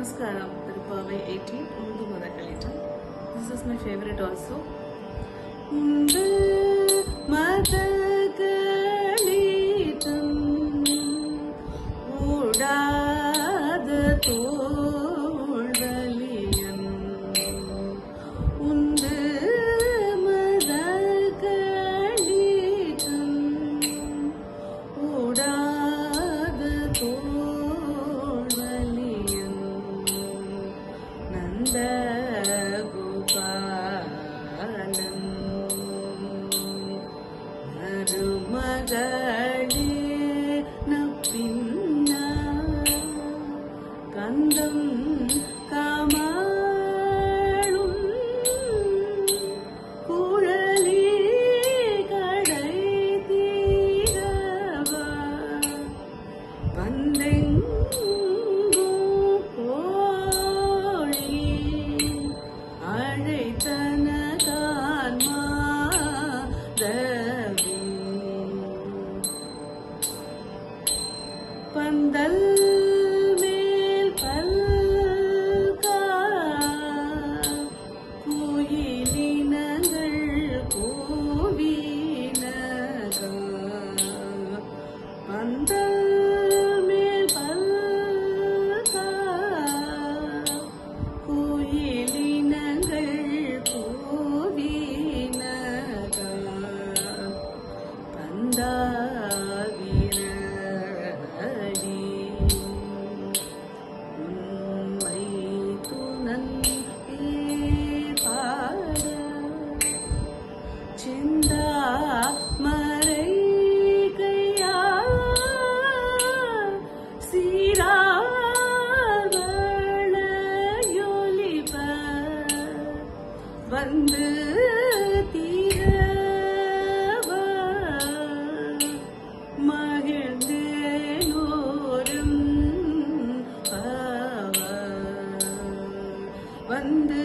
Namaskaram, Tirupavai 18, Undu Madakalitam. This is my favorite also. Undu Madakalitam Udada Tolvaliyan Undu Madakalitam Udada Tolvaliyan Nanda Gopalan Narumagali Napinna Kandam Kamalum Kurali Kadai Tirava Vandengu Koli Azhaitanakan Madhavi பந்தல் மேல் பல்கா கோயிலினங்கள் கோவினகா பந்தல் மேல் பல்கா கோயிலினங்கள் கோவினகா பந்தாவின சிந்தா மறை கையா சீராவளையொலிப வந்து தீரவ மகிழ்ந்தேனோரும் வந்து